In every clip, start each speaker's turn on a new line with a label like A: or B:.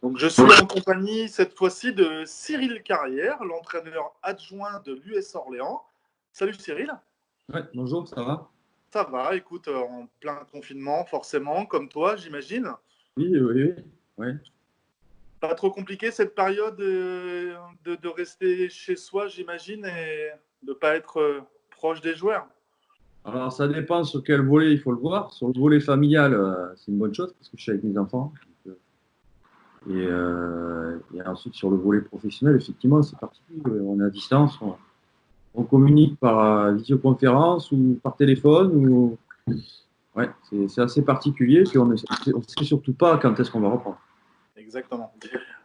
A: Donc, je suis en compagnie cette fois-ci de Cyril Carrière, l'entraîneur adjoint de l'US Orléans. Salut Cyril.
B: Ouais, bonjour, ça va?
A: Ça va, écoute, en plein confinement, forcément, comme toi, j'imagine.
B: Oui. Ouais.
A: Pas trop compliqué cette période de rester chez soi, j'imagine, et de ne pas être proche des joueurs.
B: Alors, ça dépend sur quel volet il faut le voir. Sur le volet familial, c'est une bonne chose parce que je suis avec mes enfants. Et ensuite, sur le volet professionnel, effectivement, c'est particulier. On est à distance, on communique par visioconférence ou par téléphone. Ouais, c'est assez particulier. Puis on ne sait surtout pas quand est-ce qu'on va reprendre.
A: Exactement.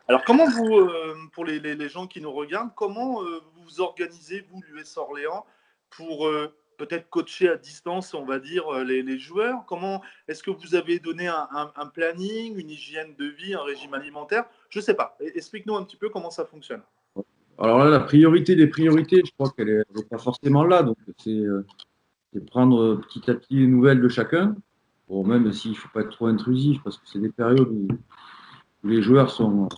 A: Alors, comment vous, pour les gens qui nous regardent, comment vous organisez, vous, l'US Orléans, pour peut-être coacher à distance, on va dire, les joueurs? Comment est-ce que vous avez donné un planning, une hygiène de vie, un régime alimentaire? Je ne sais pas. Explique-nous un petit peu comment ça fonctionne.
B: Alors là, la priorité des priorités, je crois qu'elle n'est pas forcément là. Donc, c'est prendre petit à petit les nouvelles de chacun. Bon, même s'il ne faut pas être trop intrusif, parce que c'est des périodes où les joueurs sont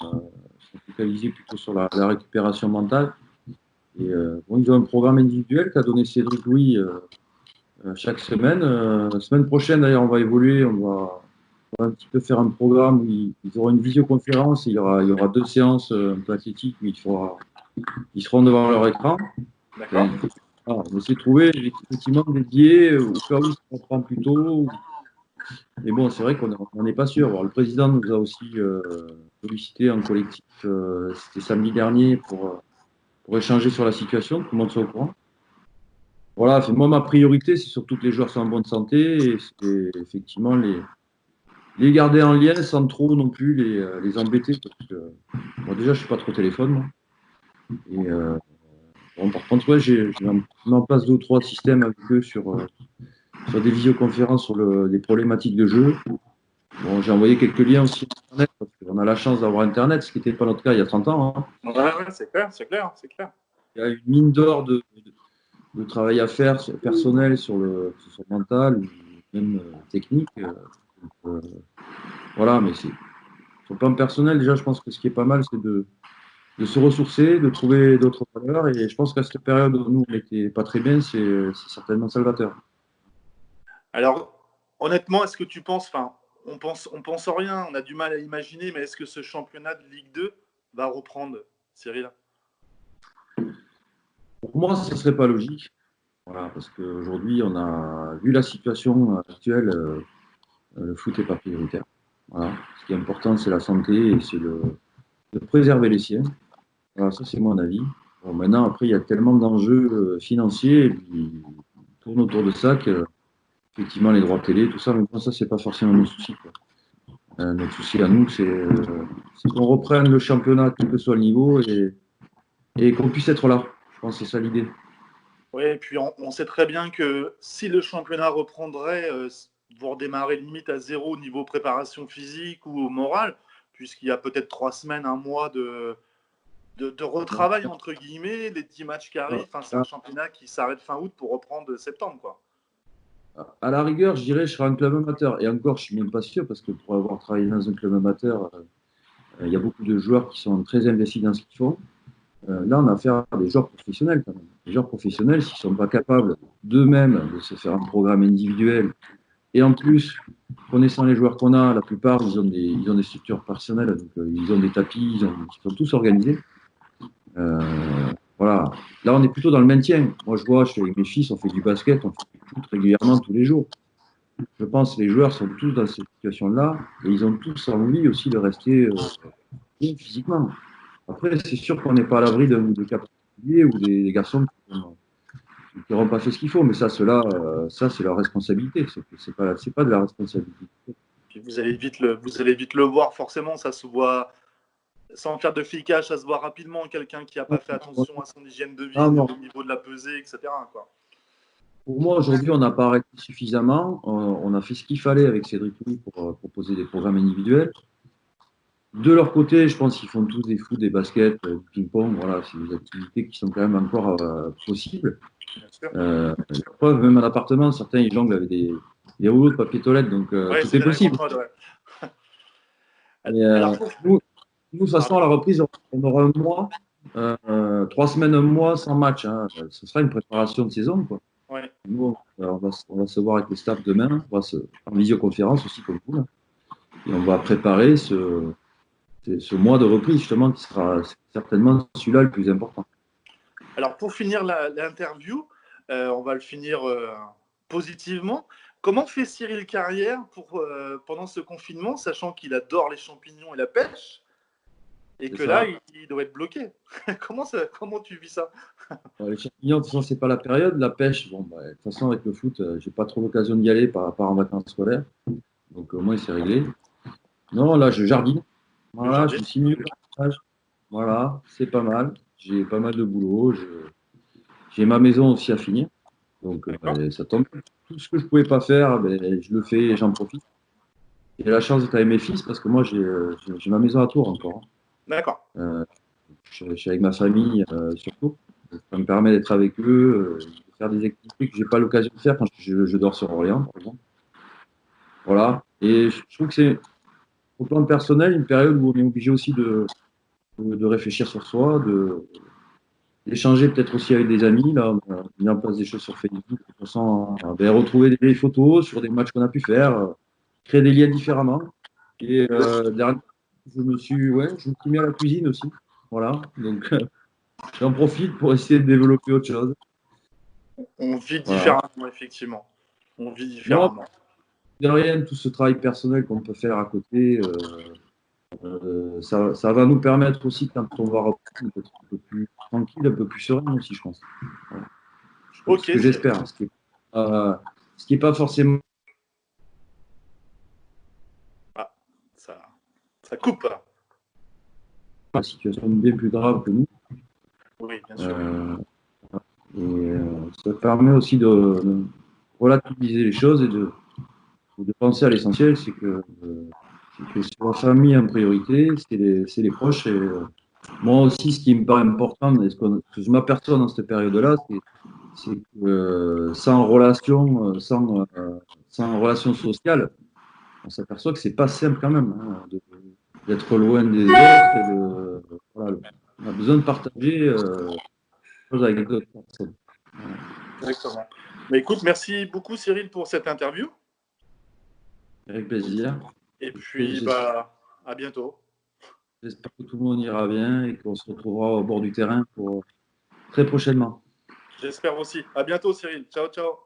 B: focalisés plutôt sur la récupération mentale. Et bon, ils ont un programme individuel qu'a donné Cédric Louis chaque semaine. La semaine prochaine, d'ailleurs, on va évoluer. On va un petit peu faire un programme où ils auront une visioconférence. Il y aura 2 séances un peu athlétiques où ils seront devant leur écran.
A: D'accord.
B: On essaie de trouver effectivement dédié au cas où ça reprend plus tôt. Mais bon, c'est vrai qu'on n'en est pas sûr. Alors, le président nous a aussi sollicité en collectif, c'était samedi dernier, pour échanger sur la situation, tout le monde soit au courant. Voilà, moi, ma priorité, c'est surtout que les joueurs soient en bonne santé et c'est effectivement les garder en lien sans trop non plus les embêter. Parce que, bon, déjà, je ne suis pas trop téléphone, moi. Et bon, par contre, ouais, j'ai mis en place 2 ou 3 systèmes avec eux sur des visioconférences sur les problématiques de jeu. Bon, j'ai envoyé quelques liens aussi sur Internet, parce qu'on a la chance d'avoir Internet, ce qui n'était pas notre cas il y a 30 ans. Hein.
A: Ouais, c'est clair.
B: Il y a une mine d'or de travail à faire personnel sur le mental, ou même technique. Voilà, mais sur le plan personnel, déjà, je pense que ce qui est pas mal, c'est de se ressourcer, de trouver d'autres valeurs. Et je pense qu'à cette période où nous, on n'était pas très bien, c'est certainement salvateur.
A: Alors, honnêtement, est-ce que tu penses, enfin, on pense en rien, on a du mal à imaginer, mais est-ce que ce championnat de Ligue 2 va reprendre, Cyril?
B: Pour moi, ce ne serait pas logique. Voilà, parce qu'aujourd'hui, on a vu la situation actuelle, le foot n'est pas prioritaire. Voilà. Ce qui est important, c'est la santé et c'est de préserver les siens. Voilà, ça, c'est mon avis. Bon, maintenant, après, il y a tellement d'enjeux financiers qui tournent autour de ça que, effectivement, les droits télé, tout ça, mais bon, ça, c'est pas forcément notre souci. Notre souci à nous, c'est qu'on reprenne le championnat, quel que soit le niveau, et qu'on puisse être là. Je pense que c'est ça l'idée.
A: Oui, et puis on sait très bien que si le championnat reprendrait, vous redémarrez limite à zéro au niveau préparation physique ou morale, puisqu'il y a peut-être 3 semaines, un mois de retravail, entre guillemets, les 10 matchs qui arrivent. Enfin, c'est un championnat qui s'arrête fin août pour reprendre septembre, quoi.
B: À la rigueur, je dirais, je serai un club amateur. Et encore, je suis même pas sûr, parce que pour avoir travaillé dans un club amateur, il y a beaucoup de joueurs qui sont très investis dans ce qu'ils font. Là, on a affaire à des joueurs professionnels, quand même. Les joueurs professionnels, s'ils ne sont pas capables d'eux-mêmes de se faire un programme individuel, et en plus, connaissant les joueurs qu'on a, la plupart, ils ont des structures personnelles, donc ils ont des tapis, ils sont tous organisés. Voilà. Là, on est plutôt dans le maintien. Moi, je vois, je suis avec mes fils, on fait du basket, on fait du foot régulièrement tous les jours. Je pense que les joueurs sont tous dans cette situation-là et ils ont tous envie aussi de rester bien physiquement. Après, c'est sûr qu'on n'est pas à l'abri de cas particuliers ou des garçons qui n'auront pas fait ce qu'il faut, mais ça, cela, ça c'est leur responsabilité. C'est pas de la responsabilité.
A: Puis vous allez vite le voir, forcément, ça se voit. Sans faire de flicage, ça se voit rapidement, quelqu'un qui n'a pas fait attention à son hygiène de vie, au niveau de la pesée, etc., quoi.
B: Pour moi, aujourd'hui, on n'a pas arrêté suffisamment. On a fait ce qu'il fallait avec Cédric Louis pour proposer des programmes individuels. De leur côté, je pense qu'ils font tous des foot, des baskets, du ping-pong. Voilà, c'est des activités qui sont quand même encore possibles. Preuve, même à l'appartement, certains ils jonglent avec des rouleaux de papier toilette, donc tout est possible.
A: Mode, ouais. Alors,
B: Nous, de toute façon, à la reprise, on aura un mois, 3 semaines, un mois sans match, hein. Ce sera une préparation de saison, quoi.
A: Ouais.
B: Nous, on va se voir avec le staff demain, en visioconférence aussi, comme vous, là. Et on va préparer ce mois de reprise, justement, qui sera certainement celui-là le plus important.
A: Alors, pour finir l'interview, on va le finir positivement. Comment fait Cyril Carrière pendant ce confinement, sachant qu'il adore les champignons et la pêche, et que là, il doit être bloqué? Comment tu vis ça?
B: Les champignons, de toute façon, c'est pas la période. La pêche, bon, de toute façon, avec le foot, j'ai pas trop l'occasion d'y aller par rapport en vacances scolaires. Donc, au moins, c'est réglé. Non, là, je jardine. Voilà, je suis 6 minutes à la. Voilà, c'est pas mal. J'ai pas mal de boulot. J'ai ma maison aussi à finir. Donc, ça tombe. Tout ce que je pouvais pas faire, je le fais et j'en profite. J'ai la chance d'être avec mes fils parce que moi, j'ai ma maison à Tours encore.
A: D'accord.
B: Je suis avec ma famille surtout. Ça me permet d'être avec eux, de faire des activités que je n'ai pas l'occasion de faire quand je dors sur Orléans, par exemple. Voilà. Et je trouve que c'est, au plan personnel, une période où on est obligé aussi de réfléchir sur soi, d'échanger peut-être aussi avec des amis. Là, on a mis en place des choses sur Facebook de façon à retrouver des photos sur des matchs qu'on a pu faire, créer des liens différemment. Et dernièrement, je me suis mis à la cuisine aussi. Voilà. Donc, j'en profite pour essayer de développer autre chose.
A: On vit différemment, effectivement. On vit différemment.
B: Non, de rien, tout ce travail personnel qu'on peut faire à côté, ça va nous permettre aussi, quand on va reprendre, d'être un peu plus tranquille, un peu plus serein aussi, je pense. Voilà. Ce que j'espère. Ce qui est pas forcément.
A: Ah, ça coupe.
B: La situation bien plus grave que nous.
A: Oui, bien sûr.
B: Ça permet aussi de relativiser les choses et de penser à l'essentiel, c'est que c'est la famille en priorité, c'est les proches. Et moi aussi, ce qui me paraît important, et ce que je m'aperçois dans cette période-là, c'est que sans relation sociale, on s'aperçoit que c'est pas simple quand même, hein, d'être loin des autres. Voilà, on a besoin de partager choses avec d'autres personnes. Voilà.
A: Exactement. Mais écoute, merci beaucoup Cyril pour cette interview.
B: Avec plaisir.
A: Et puis, à bientôt.
B: J'espère que tout le monde ira bien et qu'on se retrouvera au bord du terrain très prochainement.
A: J'espère aussi. À bientôt Cyril. Ciao, ciao.